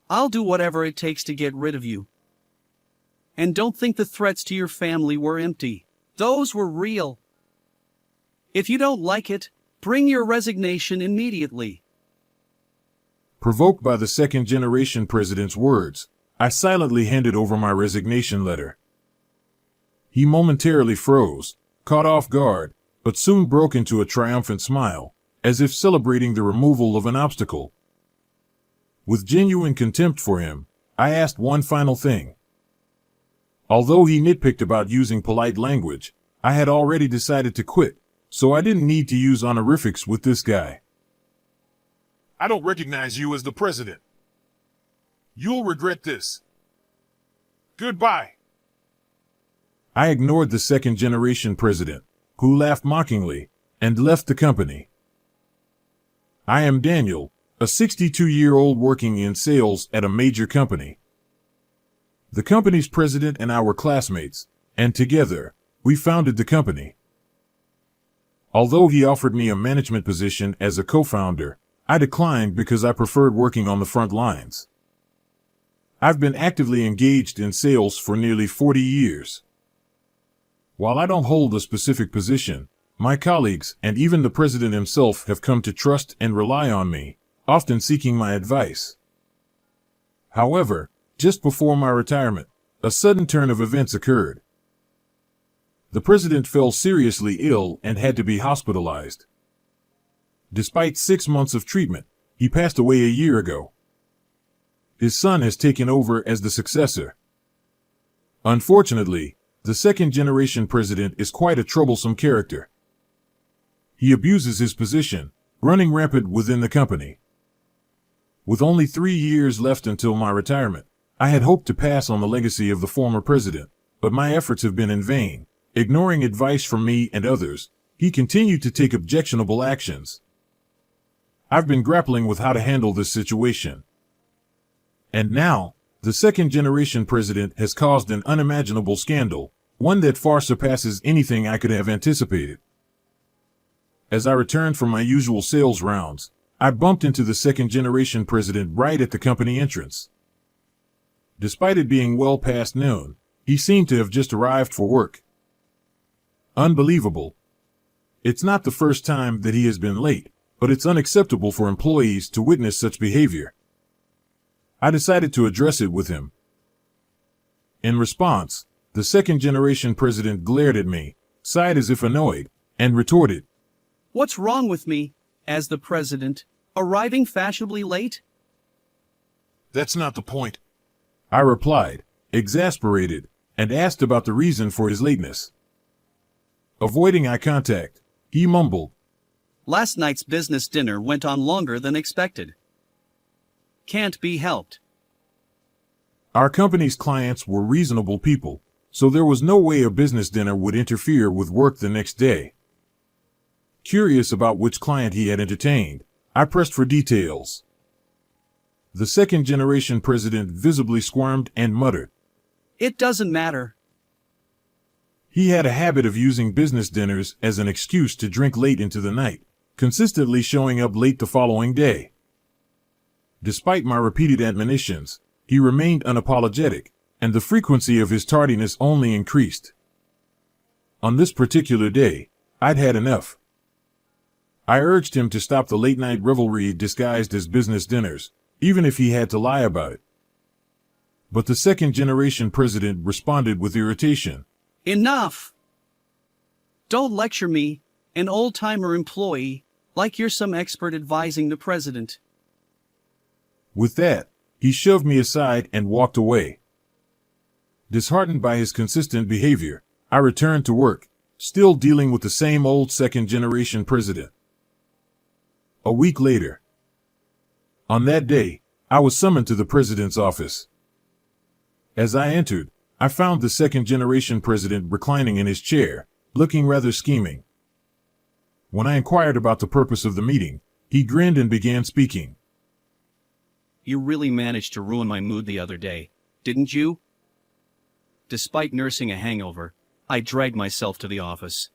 I'll do whatever it takes to get rid of you. And don't think the threats to your family were empty. Those were real. If you don't like it, bring your resignation immediately." Provoked by the second-generation president's words, I silently handed over my resignation letter. He momentarily froze, caught off guard, but soon broke into a triumphant smile, as if celebrating the removal of an obstacle. With genuine contempt for him, I asked one final thing. Although he nitpicked about using polite language, I had already decided to quit, so I didn't need to use honorifics with this guy. "I don't recognize you as the president. You'll regret this. Goodbye." I ignored the second-generation president, who laughed mockingly, and left the company. I am Daniel, a 62-year-old working in sales at a major company. The company's president and I were classmates, and together, we founded the company. Although he offered me a management position as a co-founder, I declined because I preferred working on the front lines. I've been actively engaged in sales for nearly 40 years. While I don't hold a specific position, my colleagues and even the president himself have come to trust and rely on me, often seeking my advice. However, just before my retirement, a sudden turn of events occurred. The president fell seriously ill and had to be hospitalized. Despite 6 months of treatment, he passed away a year ago. His son has taken over as the successor. Unfortunately, the second-generation president is quite a troublesome character. He abuses his position, running rampant within the company. With only 3 years left until my retirement, I had hoped to pass on the legacy of the former president, but my efforts have been in vain. Ignoring advice from me and others, he continued to take objectionable actions. I've been grappling with how to handle this situation. And now, the second-generation president has caused an unimaginable scandal, one that far surpasses anything I could have anticipated. As I returned from my usual sales rounds, I bumped into the second-generation president right at the company entrance. Despite it being well past noon, he seemed to have just arrived for work. Unbelievable. It's not the first time that he has been late, but it's unacceptable for employees to witness such behavior. I decided to address it with him. In response, the second-generation president glared at me, sighed as if annoyed, and retorted, "What's wrong with me, as the president, arriving fashionably late?" "That's not the point," I replied, exasperated, and asked about the reason for his lateness. Avoiding eye contact, he mumbled, "Last night's business dinner went on longer than expected. Can't be helped." Our company's clients were reasonable people, so there was no way a business dinner would interfere with work the next day. Curious about which client he had entertained, I pressed for details. The second-generation president visibly squirmed and muttered, "It doesn't matter." He had a habit of using business dinners as an excuse to drink late into the night, consistently showing up late the following day. Despite my repeated admonitions, he remained unapologetic, and the frequency of his tardiness only increased. On this particular day, I'd had enough. I urged him to stop the late-night revelry disguised as business dinners, even if he had to lie about it. But the second-generation president responded with irritation. "Enough! Don't lecture me, an old-timer employee, like you're some expert advising the president." With that, he shoved me aside and walked away. Disheartened by his consistent behavior, I returned to work, still dealing with the same old second-generation president. A week later. On that day, I was summoned to the president's office. As I entered, I found the second-generation president reclining in his chair, looking rather scheming. When I inquired about the purpose of the meeting, he grinned and began speaking. "You really managed to ruin my mood the other day, didn't you?" Despite nursing a hangover, I dragged myself to the office.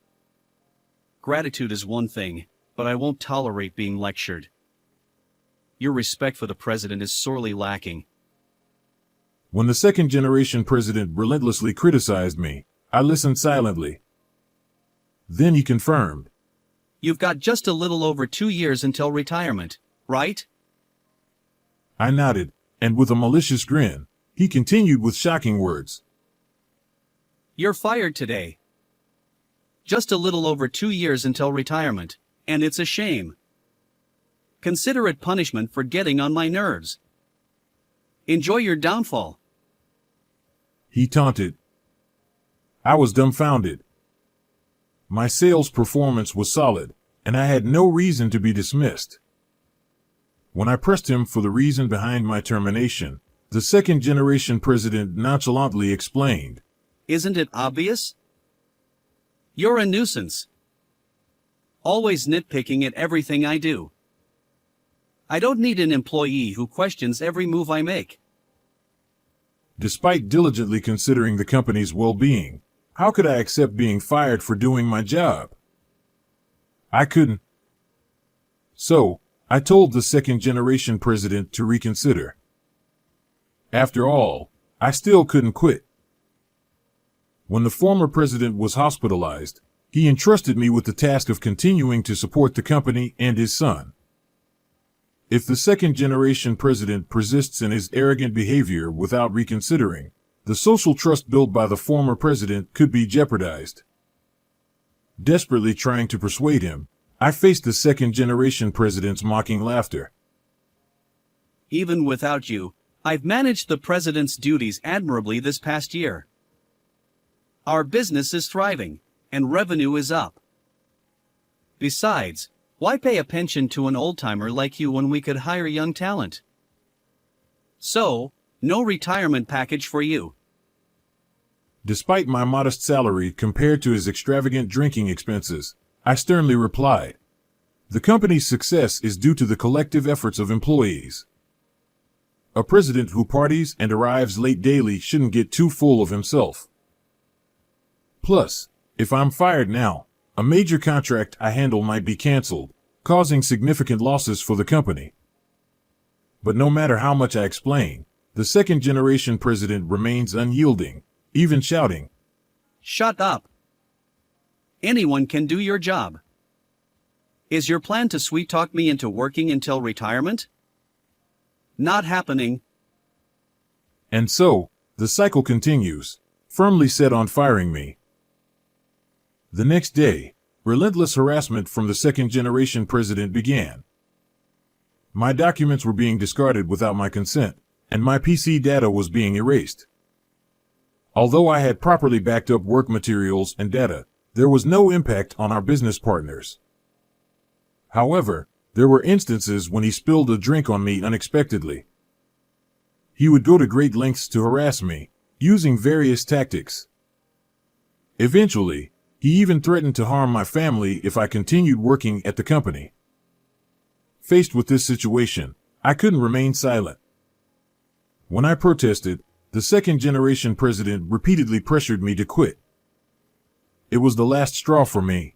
"Gratitude is one thing, but I won't tolerate being lectured. Your respect for the president is sorely lacking, When the second generation president relentlessly criticized me, I listened silently. Then he confirmed. You've got just a little over 2 years until retirement, right? I nodded, and with a malicious grin, he continued with shocking words. You're fired today. Just a little over 2 years until retirement, and it's a shame. Consider it punishment for getting on my nerves. Enjoy your downfall. He taunted. I was dumbfounded. My sales performance was solid, and I had no reason to be dismissed. When I pressed him for the reason behind my termination, the second generation president nonchalantly explained. Isn't it obvious? You're a nuisance. Always nitpicking at everything I do. I don't need an employee who questions every move I make. Despite diligently considering the company's well-being, how could I accept being fired for doing my job? I couldn't. So, I told the second generation president to reconsider. After all, I still couldn't quit. When the former president was hospitalized, he entrusted me with the task of continuing to support the company and his son. If the second generation president persists in his arrogant behavior without reconsidering, the social trust built by the former president could be jeopardized. Desperately trying to persuade him, I faced the second generation president's mocking laughter. Even without you, I've managed the president's duties admirably this past year. Our business is thriving, and revenue is up. Besides, why pay a pension to an old-timer like you when we could hire young talent? So, no retirement package for you. Despite my modest salary compared to his extravagant drinking expenses, I sternly replied, the company's success is due to the collective efforts of employees. A president who parties and arrives late daily shouldn't get too full of himself. Plus, if I'm fired now, a major contract I handle might be canceled, causing significant losses for the company. But no matter how much I explain, the second generation president remains unyielding, even shouting, Shut up. Anyone can do your job. Is your plan to sweet-talk me into working until retirement? Not happening. And so, the cycle continues, firmly set on firing me. The next day, relentless harassment from the second generation president began. My documents were being discarded without my consent, and my PC data was being erased. Although I had properly backed up work materials and data, there was no impact on our business partners. However, there were instances when he spilled a drink on me unexpectedly. He would go to great lengths to harass me, using various tactics. Eventually, he even threatened to harm my family if I continued working at the company. Faced with this situation, I couldn't remain silent. When I protested, the second generation president repeatedly pressured me to quit. It was the last straw for me.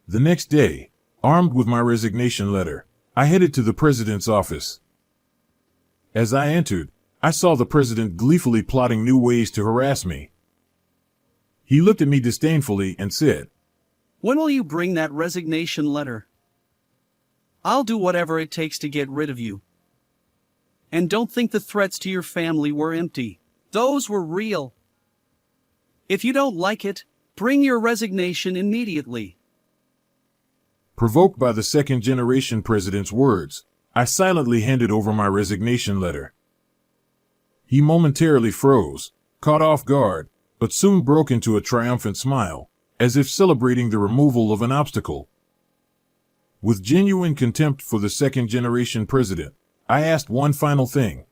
The next day, armed with my resignation letter, I headed to the president's office. As I entered, I saw the president gleefully plotting new ways to harass me. He looked at me disdainfully and said, When will you bring that resignation letter? I'll do whatever it takes to get rid of you. And don't think the threats to your family were empty. Those were real. If you don't like it, bring your resignation immediately. Provoked by the second generation president's words, I silently handed over my resignation letter. He momentarily froze, caught off guard, but soon broke into a triumphant smile, as if celebrating the removal of an obstacle. With genuine contempt for the second generation president, I asked one final thing.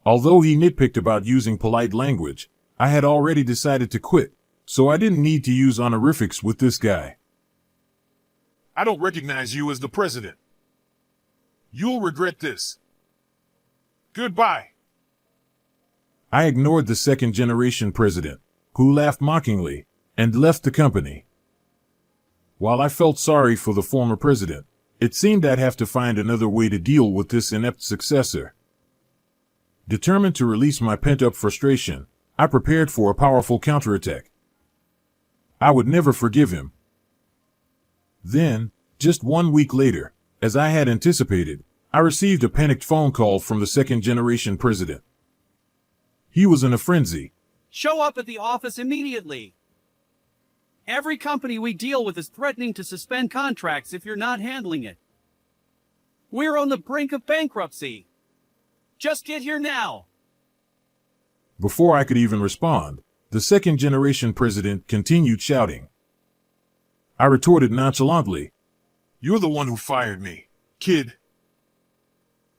Although he nitpicked about using polite language, I had already decided to quit, so I didn't need to use honorifics with this guy. I don't recognize you as the president. You'll regret this. Goodbye. I ignored the second generation president, who laughed mockingly, and left the company. While I felt sorry for the former president, it seemed I'd have to find another way to deal with this inept successor. Determined to release my pent-up frustration, I prepared for a powerful counterattack. I would never forgive him. Then, just 1 week later, as I had anticipated, I received a panicked phone call from the second-generation president. He was in a frenzy. Show up at the office immediately. Every company we deal with is threatening to suspend contracts if you're not handling it. We're on the brink of bankruptcy. Just get here now. Before I could even respond, the second-generation president continued shouting. I retorted nonchalantly. You're the one who fired me, kid.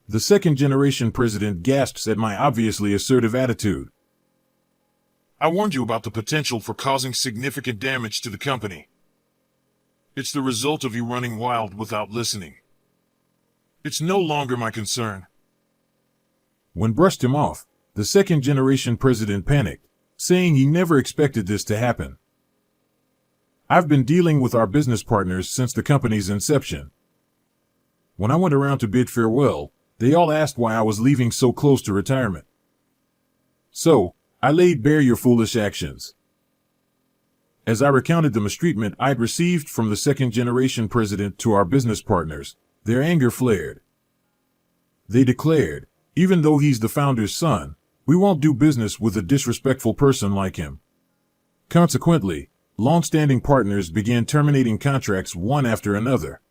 The second-generation president gasps at my obviously assertive attitude. I warned you about the potential for causing significant damage to the company. It's the result of you running wild without listening. It's no longer my concern. When brushed him off, the second-generation president panicked, saying he never expected this to happen. I've been dealing with our business partners since the company's inception. When I went around to bid farewell, they all asked why I was leaving so close to retirement. So, I laid bare your foolish actions. As I recounted the mistreatment I'd received from the second-generation president to our business partners, their anger flared. They declared, even though he's the founder's son, we won't do business with a disrespectful person like him. Consequently, long-standing partners began terminating contracts one after another.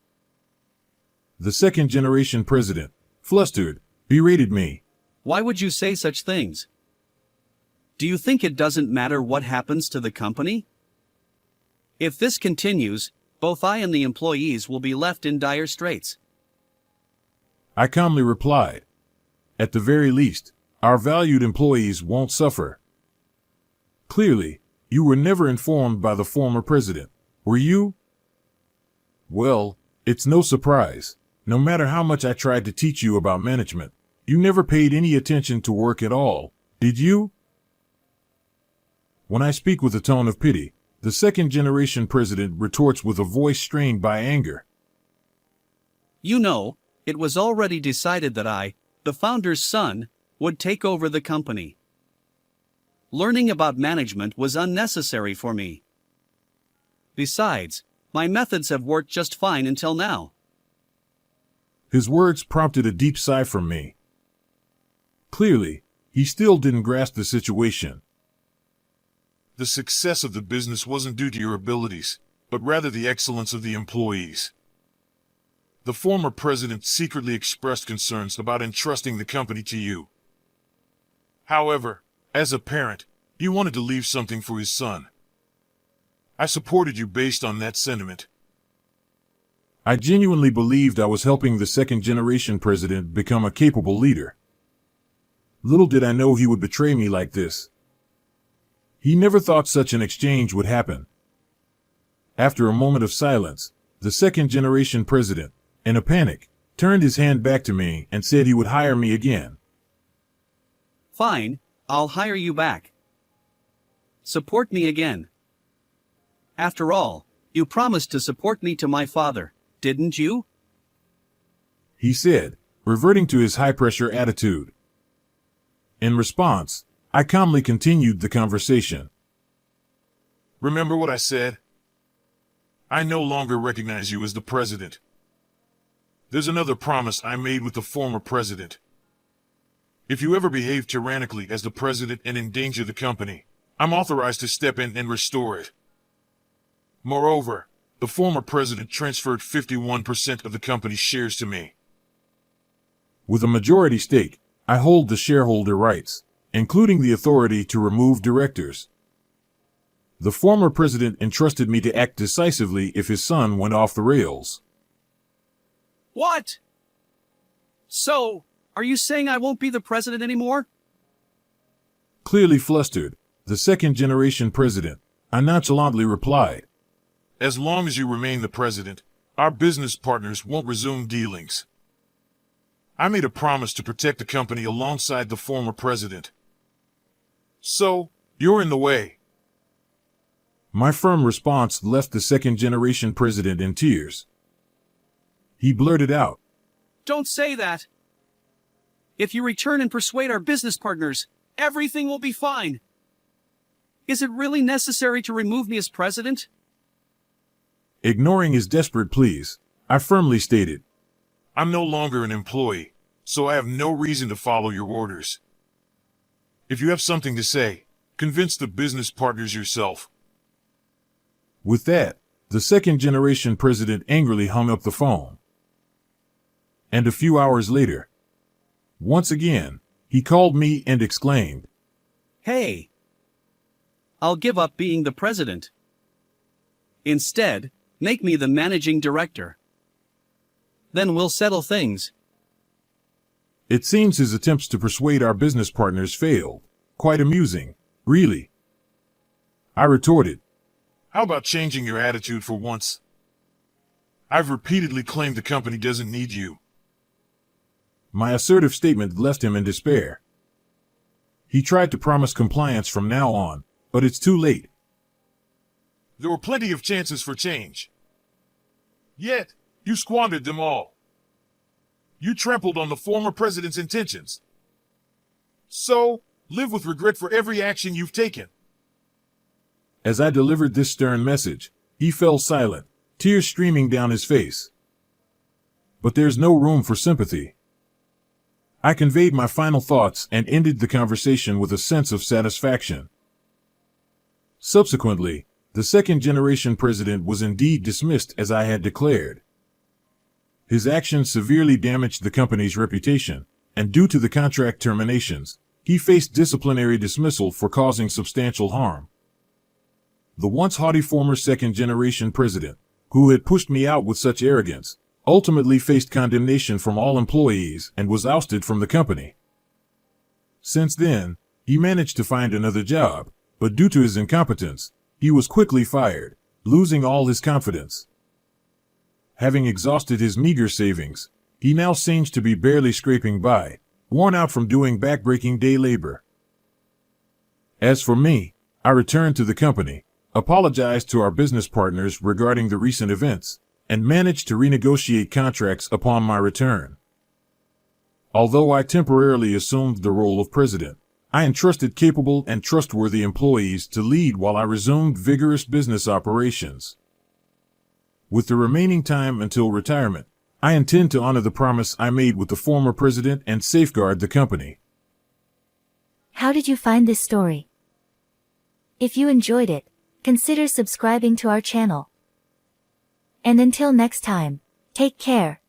The second-generation president, flustered, berated me. Why would you say such things? Do you think it doesn't matter what happens to the company? If this continues, both I and the employees will be left in dire straits. I calmly replied. At the very least, our valued employees won't suffer. Clearly, you were never informed by the former president, were you? Well, it's no surprise. No matter how much I tried to teach you about management, you never paid any attention to work at all, did you? When I speak with a tone of pity, the second-generation president retorts with a voice strained by anger. You know, it was already decided that I, the founder's son, would take over the company. Learning about management was unnecessary for me. Besides, my methods have worked just fine until now. His words prompted a deep sigh from me. Clearly, he still didn't grasp the situation. The success of the business wasn't due to your abilities, but rather the excellence of the employees. The former president secretly expressed concerns about entrusting the company to you. However, as a parent, he wanted to leave something for his son. I supported you based on that sentiment. I genuinely believed I was helping the second-generation president become a capable leader. Little did I know he would betray me like this. He never thought such an exchange would happen. After a moment of silence, the second-generation president, in a panic, turned his hand back to me and said he would hire me again. Fine, I'll hire you back. Support me again. After all, you promised to support me to my father, didn't you? He said, reverting to his high-pressure attitude. In response, I calmly continued the conversation. Remember what I said? I no longer recognize you as the president. There's another promise I made with the former president. If you ever behave tyrannically as the president and endanger the company, I'm authorized to step in and restore it. Moreover, the former president transferred 51% of the company's shares to me. With a majority stake, I hold the shareholder rights, including the authority to remove directors. The former president entrusted me to act decisively if his son went off the rails. What? So, are you saying I won't be the president anymore? Clearly flustered, the second-generation president, I nonchalantly replied. As long as you remain the president, our business partners won't resume dealings. I made a promise to protect the company alongside the former president. So, you're in the way. My firm response left the second-generation president in tears. He blurted out, Don't say that. If you return and persuade our business partners, everything will be fine. Is it really necessary to remove me as president? Ignoring his desperate pleas, I firmly stated, I'm no longer an employee, so I have no reason to follow your orders. If you have something to say, convince the business partners yourself. With that, the second-generation president angrily hung up the phone. And a few hours later, once again, he called me and exclaimed, Hey, I'll give up being the president. Instead, make me the managing director. Then we'll settle things. It seems his attempts to persuade our business partners failed. Quite amusing, really. I retorted, How about changing your attitude for once? I've repeatedly claimed the company doesn't need you. My assertive statement left him in despair. He tried to promise compliance from now on, but it's too late. There were plenty of chances for change. Yet, you squandered them all. You trampled on the former president's intentions. So, live with regret for every action you've taken. As I delivered this stern message, he fell silent, tears streaming down his face. But there's no room for sympathy. I conveyed my final thoughts and ended the conversation with a sense of satisfaction. Subsequently, the second-generation president was indeed dismissed as I had declared. His actions severely damaged the company's reputation, and due to the contract terminations, he faced disciplinary dismissal for causing substantial harm. The once haughty former second-generation president, who had pushed me out with such arrogance, ultimately faced condemnation from all employees and was ousted from the company. Since then, he managed to find another job, but due to his incompetence, he was quickly fired, losing all his confidence. Having exhausted his meager savings, he now seems to be barely scraping by, worn out from doing backbreaking day labor. As for me, I returned to the company, apologized to our business partners regarding the recent events, and managed to renegotiate contracts upon my return. Although I temporarily assumed the role of president, I entrusted capable and trustworthy employees to lead while I resumed vigorous business operations. With the remaining time until retirement, I intend to honor the promise I made with the former president and safeguard the company. How did you find this story? If you enjoyed it, consider subscribing to our channel. And until next time, take care.